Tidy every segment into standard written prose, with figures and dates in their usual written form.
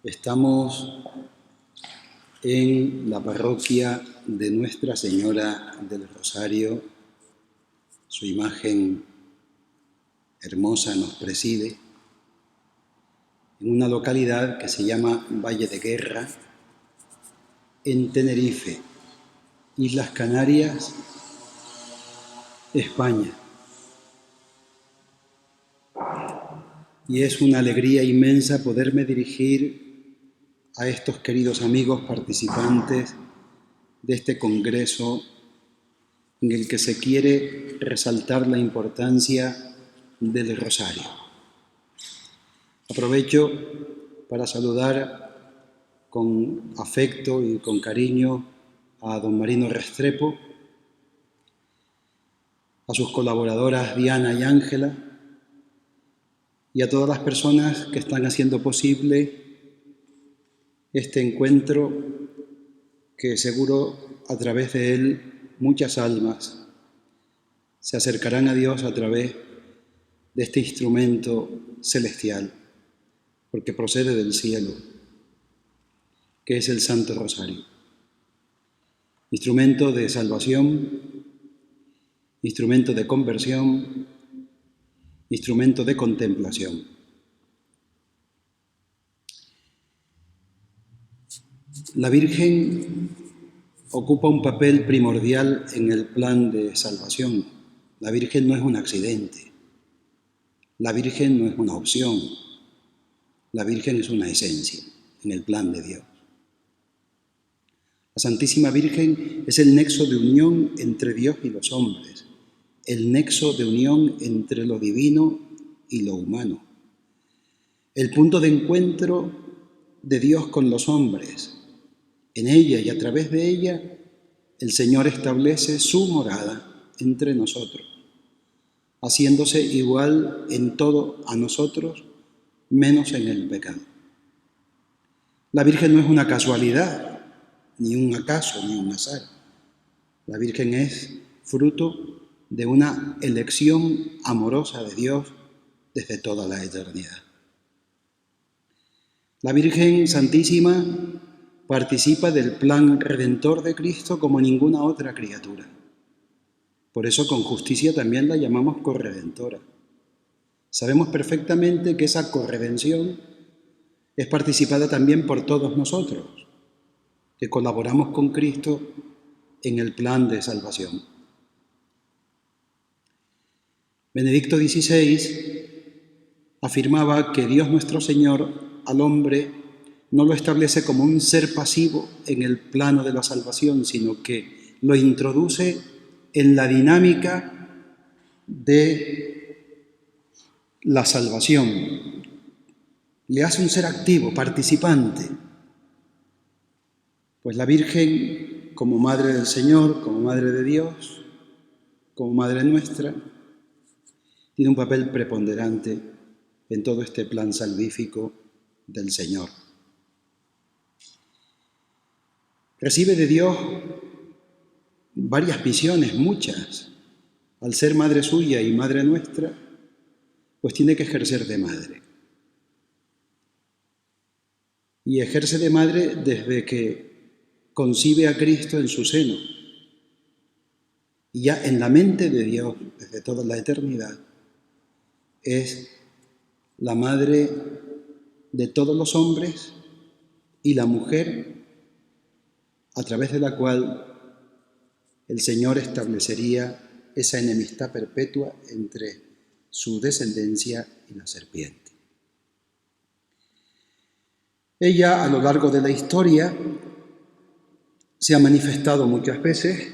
Estamos en la parroquia de Nuestra Señora del Rosario. Su imagen hermosa nos preside en una localidad que se llama Valle de Guerra, en Tenerife, Islas Canarias, España. Y es una alegría inmensa poderme dirigir a estos queridos amigos participantes de este congreso en el que se quiere resaltar la importancia del rosario. Aprovecho para saludar con afecto y con cariño a don Marino Restrepo, a sus colaboradoras Diana y Ángela, y a todas las personas que están haciendo posible este encuentro, que seguro a través de él muchas almas se acercarán a Dios a través de este instrumento celestial, porque procede del cielo, que es el Santo Rosario. Instrumento de salvación, instrumento de conversión, instrumento de contemplación. La Virgen ocupa un papel primordial en el plan de salvación. La Virgen no es un accidente. La Virgen no es una opción. La Virgen es una esencia en el plan de Dios. La Santísima Virgen es el nexo de unión entre Dios y los hombres, el nexo de unión entre lo divino y lo humano, el punto de encuentro de Dios con los hombres. En ella y a través de ella, el Señor establece su morada entre nosotros, haciéndose igual en todo a nosotros, menos en el pecado. La Virgen no es una casualidad, ni un acaso, ni un azar. La Virgen es fruto de una elección amorosa de Dios desde toda la eternidad. La Virgen Santísima participa del plan redentor de Cristo como ninguna otra criatura. Por eso con justicia también la llamamos corredentora. Sabemos perfectamente que esa corredención es participada también por todos nosotros, que colaboramos con Cristo en el plan de salvación. Benedicto XVI afirmaba que Dios nuestro Señor al hombre no lo establece como un ser pasivo en el plano de la salvación, sino que lo introduce en la dinámica de la salvación. Le hace un ser activo, participante. Pues la Virgen, como Madre del Señor, como Madre de Dios, como Madre nuestra, tiene un papel preponderante en todo este plan salvífico del Señor. Recibe de Dios varias visiones, muchas. Al ser madre suya y madre nuestra, pues tiene que ejercer de madre. Y ejerce de madre desde que concibe a Cristo en su seno. Y ya en la mente de Dios, desde toda la eternidad, es la madre de todos los hombres y la mujer a través de la cual el Señor establecería esa enemistad perpetua entre su descendencia y la serpiente. Ella, a lo largo de la historia, se ha manifestado muchas veces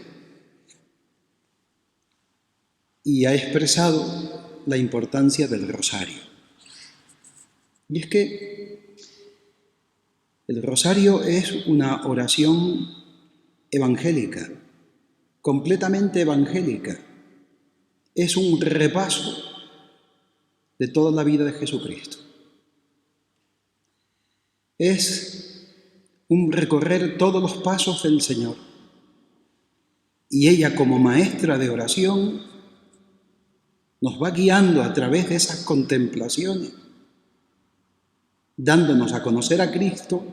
y ha expresado la importancia del rosario. Y es que el rosario es una oración evangélica, completamente evangélica. Es un repaso de toda la vida de Jesucristo. Es un recorrer todos los pasos del Señor. Y ella, como maestra de oración, nos va guiando a través de esas contemplaciones dándonos a conocer a Cristo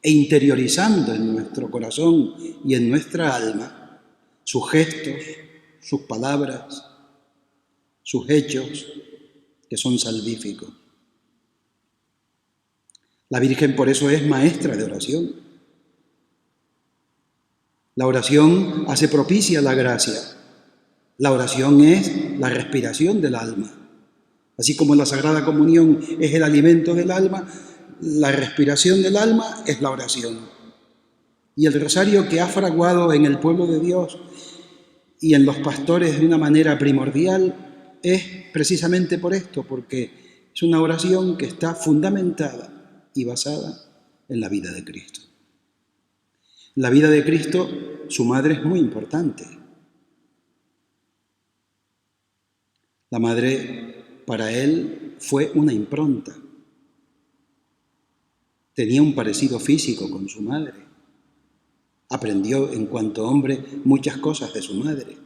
e interiorizando en nuestro corazón y en nuestra alma sus gestos, sus palabras, sus hechos, que son salvíficos. La Virgen por eso es maestra de oración. La oración hace propicia la gracia. La oración es la respiración del alma. Así como la Sagrada Comunión es el alimento del alma, la respiración del alma es la oración. Y el rosario que ha fraguado en el pueblo de Dios y en los pastores de una manera primordial es precisamente por esto, porque es una oración que está fundamentada y basada en la vida de Cristo. En la vida de Cristo, su madre es muy importante. La madre para él fue una impronta. Tenía un parecido físico con su madre. Aprendió en cuanto hombre muchas cosas de su madre.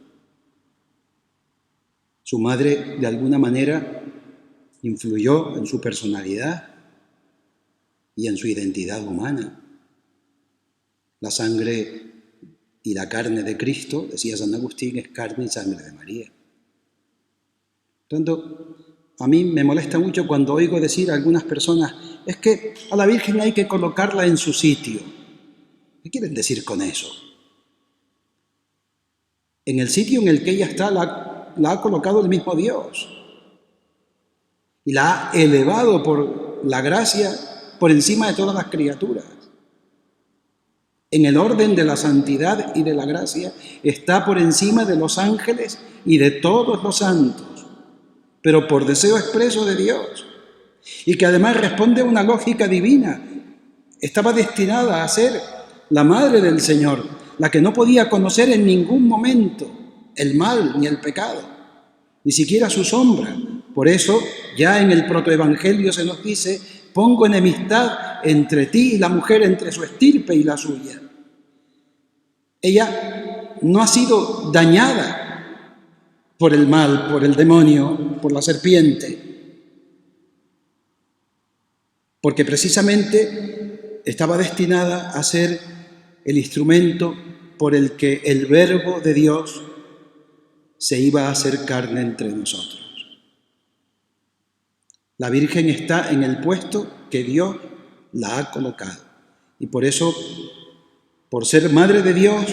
Su madre, de alguna manera, influyó en su personalidad y en su identidad humana. La sangre y la carne de Cristo, decía San Agustín, es carne y sangre de María. Por tanto, a mí me molesta mucho cuando oigo decir a algunas personas, es que a la Virgen hay que colocarla en su sitio. ¿Qué quieren decir con eso? En el sitio en el que ella está la ha colocado el mismo Dios y la ha elevado por la gracia por encima de todas las criaturas. En el orden de la santidad y de la gracia está por encima de los ángeles y de todos los santos, pero por deseo expreso de Dios, y que además responde a una lógica divina. Estaba destinada a ser la madre del Señor, la que no podía conocer en ningún momento el mal ni el pecado, ni siquiera su sombra. Por eso, ya en el protoevangelio se nos dice, pongo enemistad entre ti y la mujer, entre su estirpe y la suya. Ella no ha sido dañada por el mal, por el demonio, por la serpiente, porque precisamente estaba destinada a ser el instrumento por el que el Verbo de Dios se iba a hacer carne entre nosotros. La Virgen está en el puesto que Dios la ha colocado. Y por eso, por ser Madre de Dios,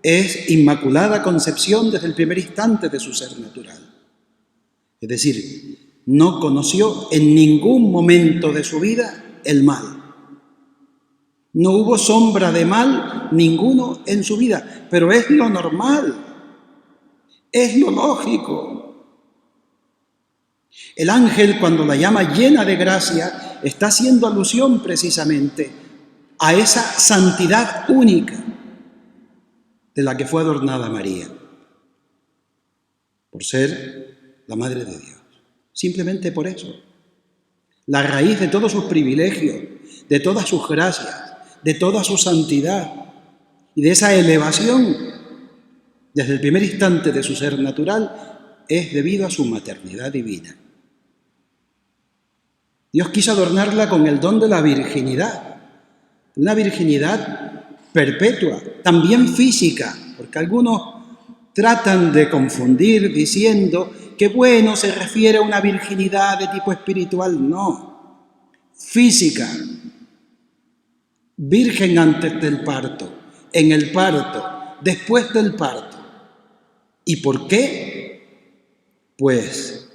es Inmaculada Concepción desde el primer instante de su ser natural. Es decir, no conoció en ningún momento de su vida el mal. No hubo sombra de mal ninguno en su vida, pero es lo normal, es lo lógico. El ángel, cuando la llama llena de gracia, está haciendo alusión precisamente a esa santidad única de la que fue adornada María, por ser la Madre de Dios. Simplemente por eso. La raíz de todos sus privilegios, de todas sus gracias, de toda su santidad y de esa elevación desde el primer instante de su ser natural es debido a su maternidad divina. Dios quiso adornarla con el don de la virginidad, una virginidad perpetua, también física, porque algunos tratan de confundir diciendo que bueno, se refiere a una virginidad de tipo espiritual. No, física, virgen antes del parto, en el parto, después del parto. ¿Y por qué? Pues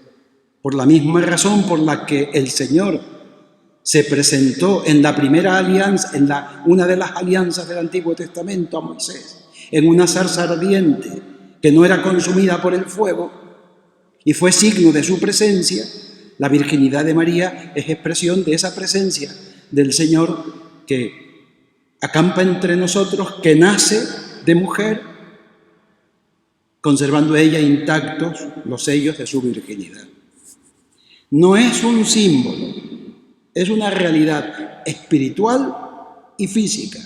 por la misma razón por la que el Señor se presentó en la primera alianza, una de las alianzas del Antiguo Testamento a Moisés, en una zarza ardiente que no era consumida por el fuego y fue signo de su presencia. La virginidad de María es expresión de esa presencia del Señor que acampa entre nosotros, que nace de mujer, conservando ella intactos los sellos de su virginidad. No es un símbolo, es una realidad espiritual y física.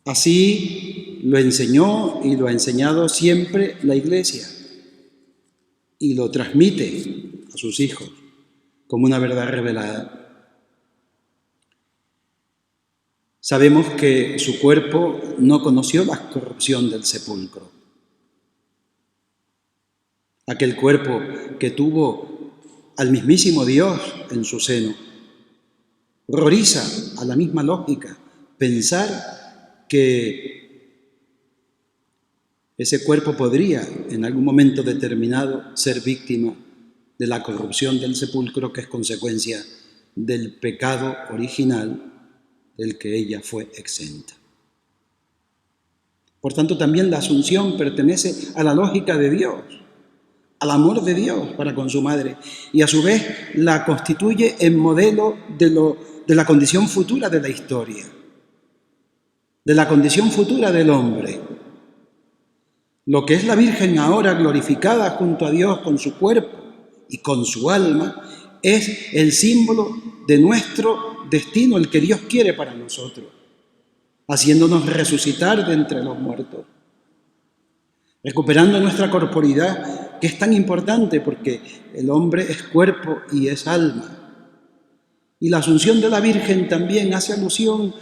Así lo enseñó y lo ha enseñado siempre la Iglesia y lo transmite a sus hijos. como una verdad revelada. Sabemos que su cuerpo no conoció la corrupción del sepulcro. Aquel cuerpo que tuvo al mismísimo Dios en su seno. Horroriza a la misma lógica pensar que ese cuerpo podría en algún momento determinado ser víctima de la corrupción del sepulcro, que es consecuencia del pecado original del que ella fue exenta. Por tanto, también la asunción pertenece a la lógica de Dios, al amor de Dios para con su madre, y a su vez la constituye en modelo de la condición futura de la historia, de la condición futura del hombre. Lo que es la Virgen ahora glorificada junto a Dios con su cuerpo y con su alma es el símbolo de nuestro destino, el que Dios quiere para nosotros, haciéndonos resucitar de entre los muertos, recuperando nuestra corporidad, que es tan importante porque el hombre es cuerpo y es alma. Y la asunción de la Virgen también hace alusión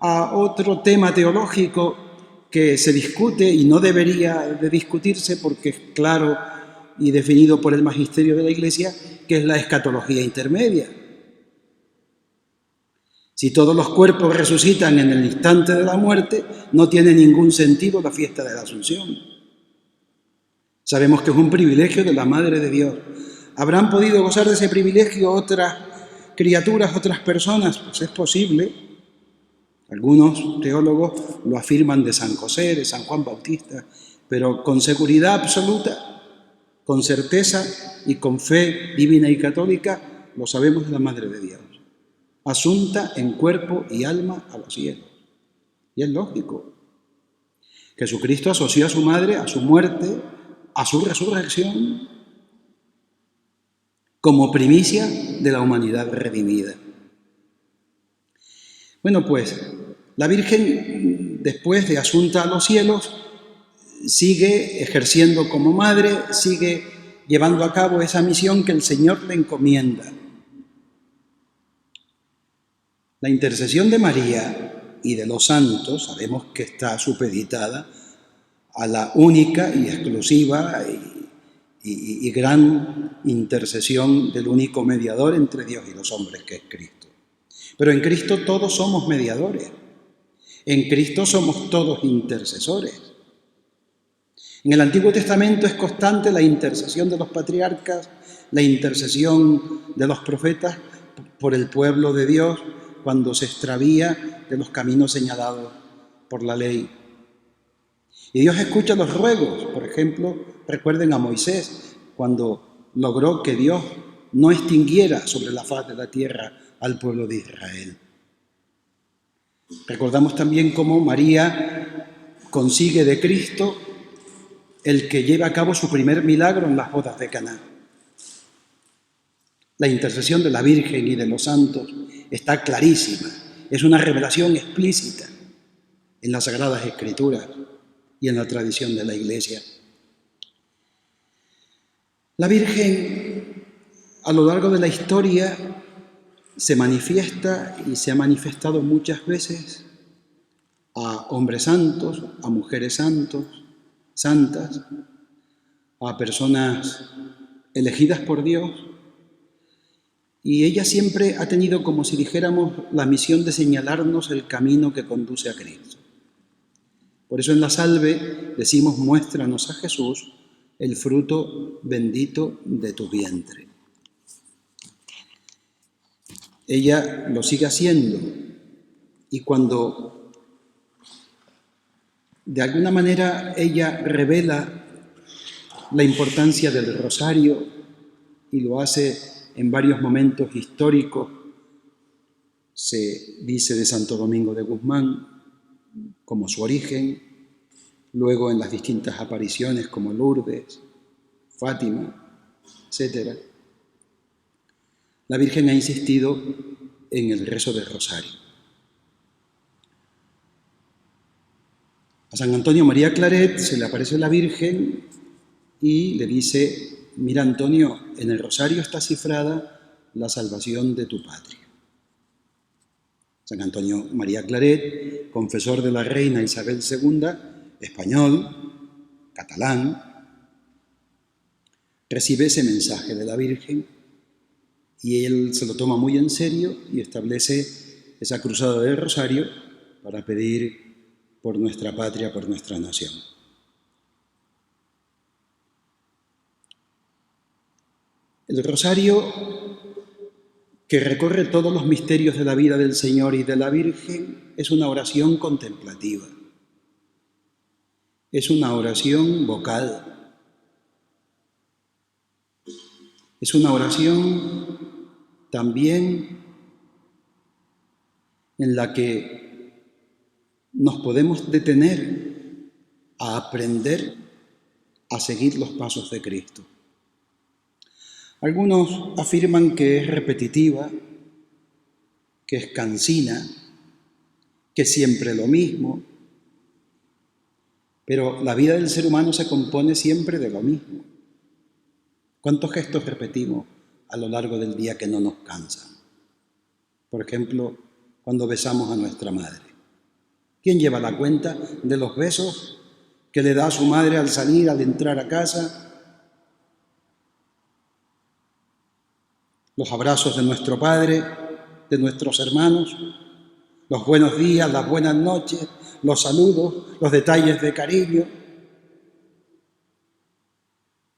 a otro tema teológico que se discute y no debería de discutirse porque es claro y definido por el magisterio de la Iglesia, que es la escatología intermedia. Si todos los cuerpos resucitan en el instante de la muerte, no tiene ningún sentido la fiesta de la Asunción. Sabemos que es un privilegio de la Madre de Dios. ¿Habrán podido gozar de ese privilegio otras criaturas, otras personas? Pues es posible. Algunos teólogos lo afirman de San José, de San Juan Bautista, pero con seguridad absoluta, con certeza y con fe divina y católica, lo sabemos de la Madre de Dios. Asunta en cuerpo y alma a los cielos. Y es lógico. Jesucristo asoció a su madre a su muerte, a su resurrección, como primicia de la humanidad redimida. Bueno, pues la Virgen, después de asunta a los cielos, sigue ejerciendo como madre, sigue llevando a cabo esa misión que el Señor le encomienda. La intercesión de María y de los santos sabemos que está supeditada a la única y exclusiva y gran intercesión del único mediador entre Dios y los hombres, que es Cristo. Pero en Cristo todos somos mediadores, en Cristo somos todos intercesores. En el Antiguo Testamento es constante la intercesión de los patriarcas, la intercesión de los profetas por el pueblo de Dios, cuando se extravía de los caminos señalados por la ley. Y Dios escucha los ruegos. Por ejemplo, recuerden a Moisés, cuando logró que Dios no extinguiera sobre la faz de la tierra al pueblo de Israel. Recordamos también cómo María consigue de Cristo el que lleva a cabo su primer milagro en las bodas de Caná. La intercesión de la Virgen y de los santos está clarísima, es una revelación explícita en las Sagradas Escrituras y en la tradición de la Iglesia. La Virgen, a lo largo de la historia, se manifiesta y se ha manifestado muchas veces a hombres santos, a mujeres santas, a personas elegidas por Dios, y ella siempre ha tenido, como si dijéramos, la misión de señalarnos el camino que conduce a Cristo. Por eso en la salve decimos: muéstranos a Jesús, el fruto bendito de tu vientre. Ella lo sigue haciendo, y cuando de alguna manera ella revela la importancia del rosario, y lo hace en varios momentos históricos, se dice de Santo Domingo de Guzmán como su origen, luego en las distintas apariciones como Lourdes, Fátima, etc. La Virgen ha insistido en el rezo del rosario. A San Antonio María Claret se le aparece la Virgen y le dice: mira, Antonio, en el rosario está cifrada la salvación de tu patria. San Antonio María Claret, confesor de la reina Isabel II, español, catalán, recibe ese mensaje de la Virgen y él se lo toma muy en serio y establece esa cruzada del Rosario para pedir por nuestra patria, por nuestra nación. El Rosario, que recorre todos los misterios de la vida del Señor y de la Virgen, es una oración contemplativa. Es una oración vocal. Es una oración también en la que nos podemos detener a aprender a seguir los pasos de Cristo. Algunos afirman que es repetitiva, que es cansina, que es siempre lo mismo, pero la vida del ser humano se compone siempre de lo mismo. ¿Cuántos gestos repetimos a lo largo del día que no nos cansan? Por ejemplo, cuando besamos a nuestra madre. ¿Quién lleva la cuenta de los besos que le da a su madre al salir, al entrar a casa? Los abrazos de nuestro padre, de nuestros hermanos, los buenos días, las buenas noches, los saludos, los detalles de cariño.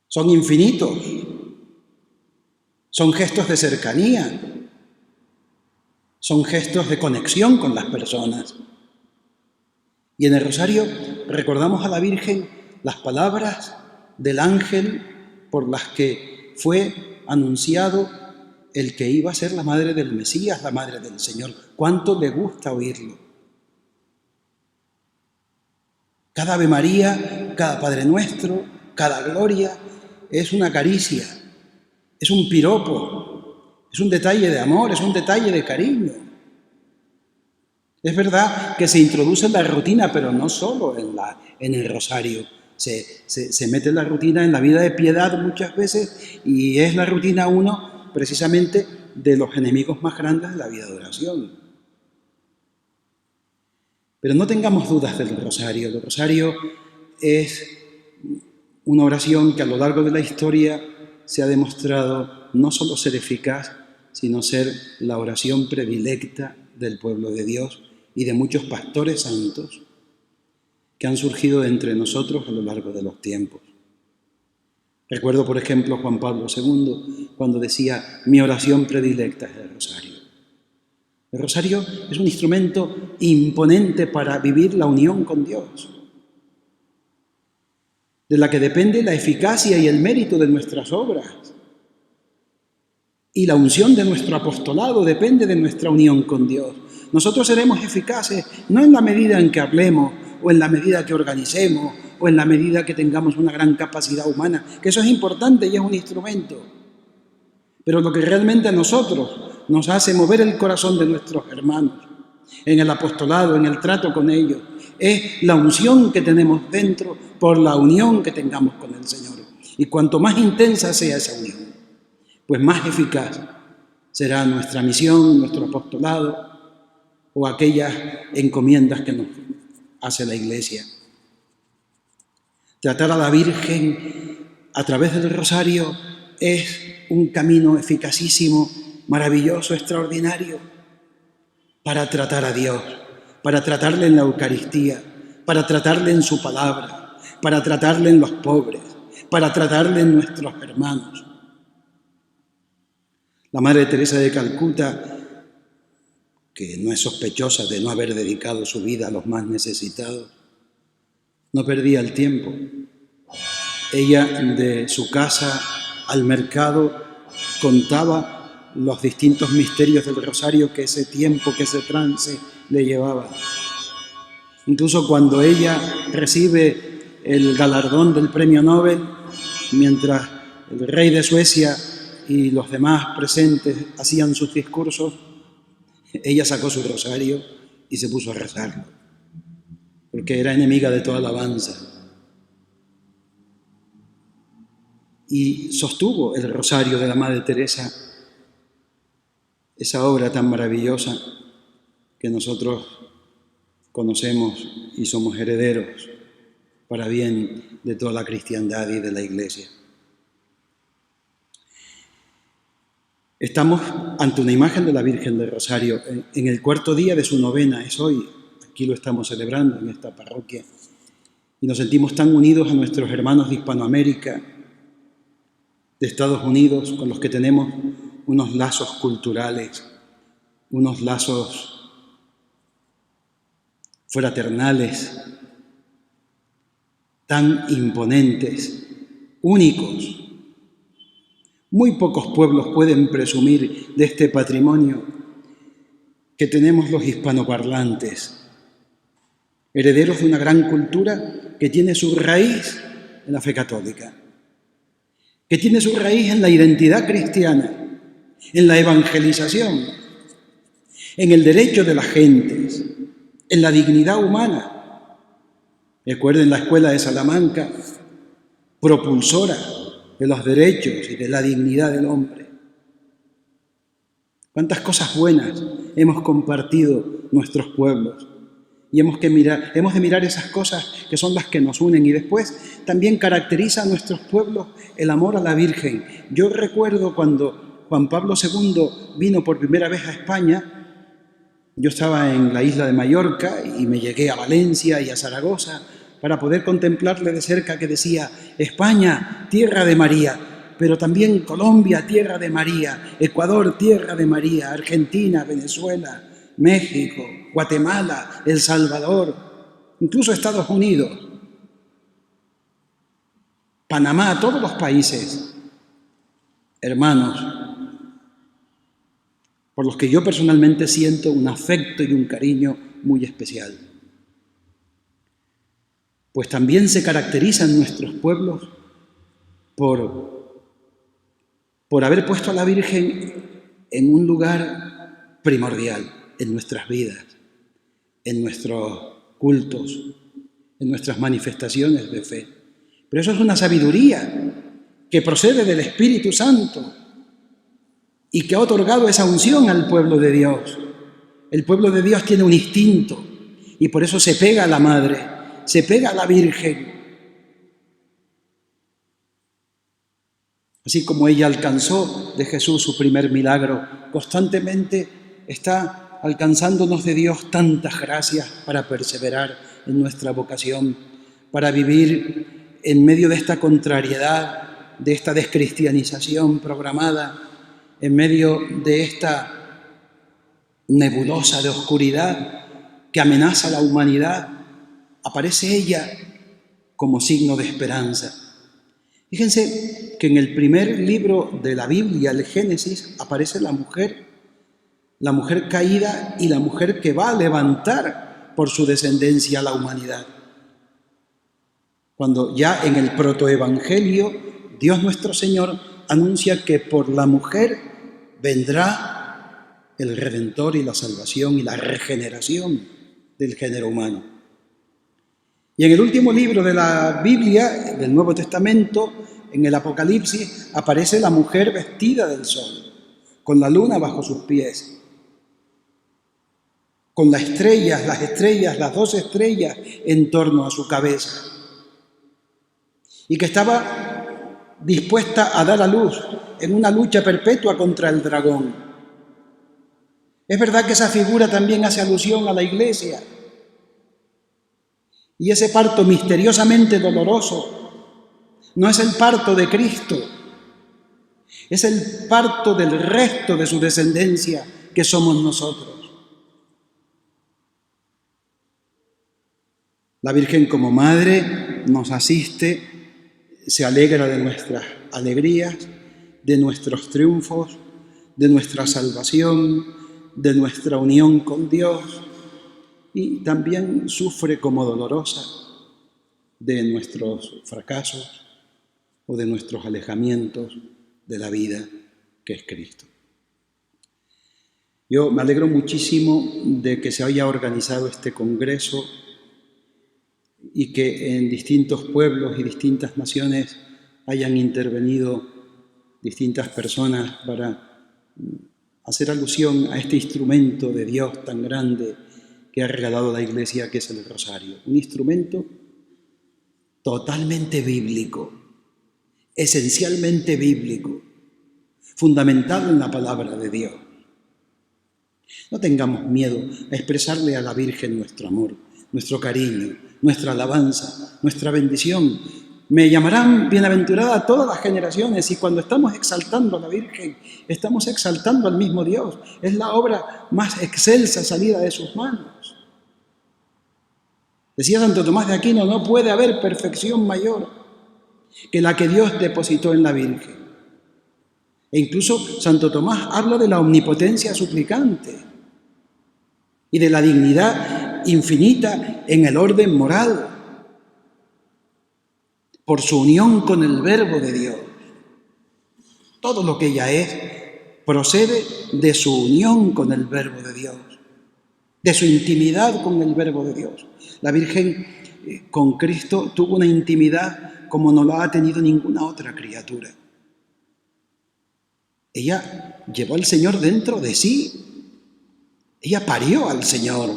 Son infinitos, son gestos de cercanía, son gestos de conexión con las personas. Y en el Rosario recordamos a la Virgen las palabras del ángel por las que fue anunciado el que iba a ser la madre del Mesías, la madre del Señor. ¿Cuánto le gusta oírlo? Cada Ave María, cada Padre Nuestro, cada Gloria es una caricia, es un piropo, es un detalle de amor, es un detalle de cariño. Es verdad que se introduce en la rutina, pero no solo en el Rosario. Se mete en la rutina, en la vida de piedad muchas veces, y es la rutina uno precisamente de los enemigos más grandes de la vida de oración. Pero no tengamos dudas del Rosario. El Rosario es una oración que a lo largo de la historia se ha demostrado no solo ser eficaz, sino ser la oración predilecta del pueblo de Dios y de muchos pastores santos que han surgido de entre nosotros a lo largo de los tiempos. Recuerdo, por ejemplo, a Juan Pablo II cuando decía: mi oración predilecta es el Rosario. El Rosario es un instrumento imponente para vivir la unión con Dios, de la que depende la eficacia y el mérito de nuestras obras. Y la unción de nuestro apostolado depende de nuestra unión con Dios. Nosotros seremos eficaces no en la medida en que hablemos, o en la medida que organicemos, o en la medida que tengamos una gran capacidad humana, que eso es importante y es un instrumento. Pero lo que realmente a nosotros nos hace mover el corazón de nuestros hermanos, en el apostolado, en el trato con ellos, es la unción que tenemos dentro por la unión que tengamos con el Señor. Y cuanto más intensa sea esa unión, pues más eficaz será nuestra misión, nuestro apostolado o aquellas encomiendas que nos hace la Iglesia. Tratar a la Virgen a través del Rosario es un camino eficacísimo, maravilloso, extraordinario, para tratar a Dios, para tratarle en la Eucaristía, para tratarle en su palabra, para tratarle en los pobres, para tratarle en nuestros hermanos. La Madre Teresa de Calcuta, que no es sospechosa de no haber dedicado su vida a los más necesitados, no perdía el tiempo. Ella, de su casa al mercado, contaba los distintos misterios del Rosario que ese tiempo, que ese trance le llevaba. Incluso cuando ella recibe el galardón del Premio Nobel, mientras el rey de Suecia y los demás presentes hacían sus discursos, ella sacó su rosario y se puso a rezarlo, porque era enemiga de toda alabanza. Y sostuvo el rosario de la Madre Teresa esa obra tan maravillosa que nosotros conocemos y somos herederos para bien de toda la cristiandad y de la Iglesia. Estamos ante una imagen de la Virgen del Rosario en el cuarto día de su novena, es hoy, aquí lo estamos celebrando en esta parroquia, y nos sentimos tan unidos a nuestros hermanos de Hispanoamérica, de Estados Unidos, con los que tenemos unos lazos culturales, unos lazos fraternales, tan imponentes, únicos. Muy pocos pueblos pueden presumir de este patrimonio que tenemos los hispanoparlantes, herederos de una gran cultura que tiene su raíz en la fe católica, que tiene su raíz en la identidad cristiana, en la evangelización, en el derecho de las gentes, en la dignidad humana. Recuerden la Escuela de Salamanca, propulsora de los derechos y de la dignidad del hombre. Cuántas cosas buenas hemos compartido nuestros pueblos y hemos de mirar esas cosas que son las que nos unen, y después también caracteriza a nuestros pueblos el amor a la Virgen. Yo recuerdo cuando Juan Pablo II vino por primera vez a España. Yo estaba en la isla de Mallorca y me llegué a Valencia y a Zaragoza para poder contemplarle de cerca, que decía: España, tierra de María, pero también Colombia, tierra de María, Ecuador, tierra de María, Argentina, Venezuela, México, Guatemala, El Salvador, incluso Estados Unidos, Panamá, todos los países, hermanos, por los que yo personalmente siento un afecto y un cariño muy especial. Pues también se caracterizan nuestros pueblos por haber puesto a la Virgen en un lugar primordial en nuestras vidas, en nuestros cultos, en nuestras manifestaciones de fe. Pero eso es una sabiduría que procede del Espíritu Santo y que ha otorgado esa unción al pueblo de Dios. El pueblo de Dios tiene un instinto y por eso se pega a la Madre, se pega a la Virgen. Así como ella alcanzó de Jesús su primer milagro, constantemente está alcanzándonos de Dios tantas gracias para perseverar en nuestra vocación, para vivir en medio de esta contrariedad, de esta descristianización programada, en medio de esta nebulosa de oscuridad que amenaza a la humanidad. Aparece ella como signo de esperanza. Fíjense que en el primer libro de la Biblia, el Génesis, aparece la mujer caída y la mujer que va a levantar por su descendencia a la humanidad. Cuando ya en el protoevangelio, Dios nuestro Señor anuncia que por la mujer vendrá el Redentor y la salvación y la regeneración del género humano. Y en el último libro de la Biblia, del Nuevo Testamento, en el Apocalipsis, aparece la mujer vestida del sol, con la luna bajo sus pies, con las estrellas, las 12 estrellas en torno a su cabeza, y que estaba dispuesta a dar a luz en una lucha perpetua contra el dragón. Es verdad que esa figura también hace alusión a la Iglesia, y ese parto misteriosamente doloroso no es el parto de Cristo, es el parto del resto de su descendencia, que somos nosotros. La Virgen como Madre nos asiste, se alegra de nuestras alegrías, de nuestros triunfos, de nuestra salvación, de nuestra unión con Dios, y también sufre como dolorosa de nuestros fracasos o de nuestros alejamientos de la vida que es Cristo. Yo me alegro muchísimo de que se haya organizado este congreso y que en distintos pueblos y distintas naciones hayan intervenido distintas personas para hacer alusión a este instrumento de Dios tan grande que ha regalado la Iglesia, que es el rosario. Un instrumento totalmente bíblico, esencialmente bíblico, fundamentado en la palabra de Dios. No tengamos miedo a expresarle a la Virgen nuestro amor, nuestro cariño, nuestra alabanza, nuestra bendición. Me llamarán bienaventurada todas las generaciones, y cuando estamos exaltando a la Virgen, estamos exaltando al mismo Dios. Es la obra más excelsa salida de sus manos. Decía Santo Tomás de Aquino, no puede haber perfección mayor que la que Dios depositó en la Virgen. E incluso Santo Tomás habla de la omnipotencia suplicante y de la dignidad infinita en el orden moral, por su unión con el Verbo de Dios. Todo lo que ella es procede de su unión con el Verbo de Dios, de su intimidad con el Verbo de Dios. La Virgen con Cristo tuvo una intimidad como no la ha tenido ninguna otra criatura. Ella llevó al Señor dentro de sí. Ella parió al Señor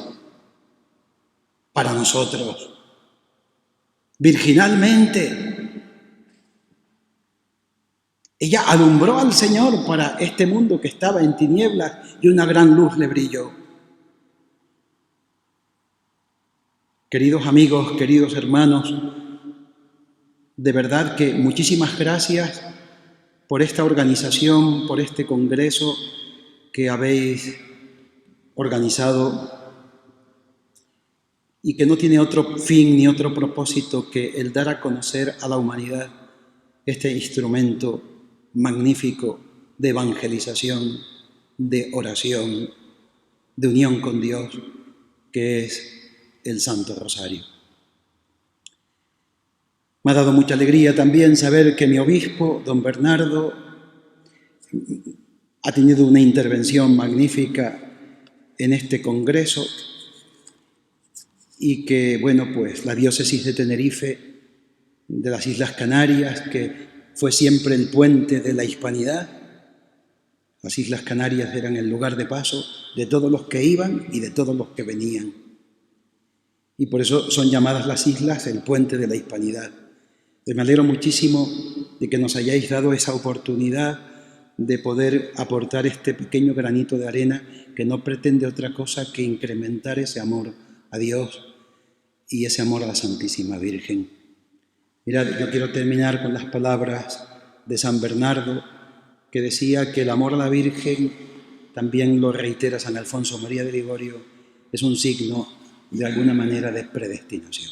para nosotros, virginalmente. Ella alumbró al Señor para este mundo que estaba en tinieblas, y una gran luz le brilló. Queridos amigos, queridos hermanos, de verdad que muchísimas gracias por esta organización, por este congreso que habéis organizado y que no tiene otro fin ni otro propósito que el dar a conocer a la humanidad este instrumento magnífico de evangelización, de oración, de unión con Dios, que es el Santo Rosario. Me ha dado mucha alegría también saber que mi obispo, don Bernardo, ha tenido una intervención magnífica en este congreso, y que, bueno, pues la diócesis de Tenerife, de las Islas Canarias, que fue siempre el puente de la hispanidad. Las Islas Canarias eran el lugar de paso de todos los que iban y de todos los que venían. Y por eso son llamadas las islas el puente de la hispanidad. Me alegro muchísimo de que nos hayáis dado esa oportunidad de poder aportar este pequeño granito de arena que no pretende otra cosa que incrementar ese amor a Dios y ese amor a la Santísima Virgen. Mirad, yo quiero terminar con las palabras de San Bernardo, que decía que el amor a la Virgen, también lo reitera San Alfonso María de Ligorio, es un signo de alguna manera de predestinación.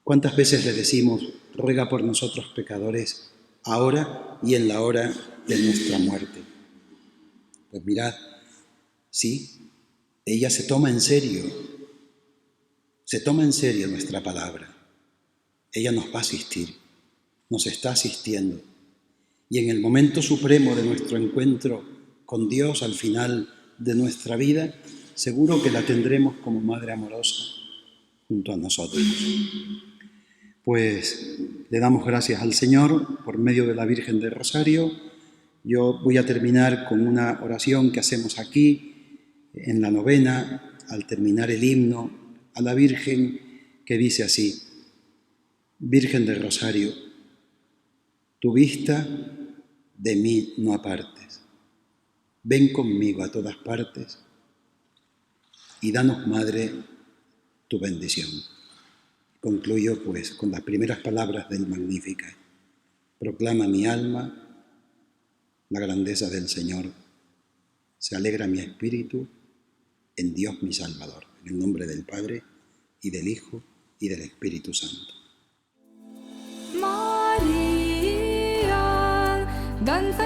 ¿Cuántas veces le decimos, ruega por nosotros pecadores, ahora y en la hora de nuestra muerte? Pues mirad, sí, ella se toma en serio nuestra palabra. Ella nos va a asistir, nos está asistiendo. Y en el momento supremo de nuestro encuentro con Dios, al final de nuestra vida, seguro que la tendremos como Madre amorosa junto a nosotros. Pues le damos gracias al Señor por medio de la Virgen del Rosario. Yo voy a terminar con una oración que hacemos aquí en la novena, al terminar el himno a la Virgen, que dice así: Virgen del Rosario, tu vista de mí no apartes. Ven conmigo a todas partes y danos, Madre, tu bendición. Concluyo pues con las primeras palabras del Magnificat. Proclama mi alma la grandeza del Señor. Se alegra mi espíritu en Dios mi Salvador. En el nombre del Padre, y del Hijo, y del Espíritu Santo. María, danza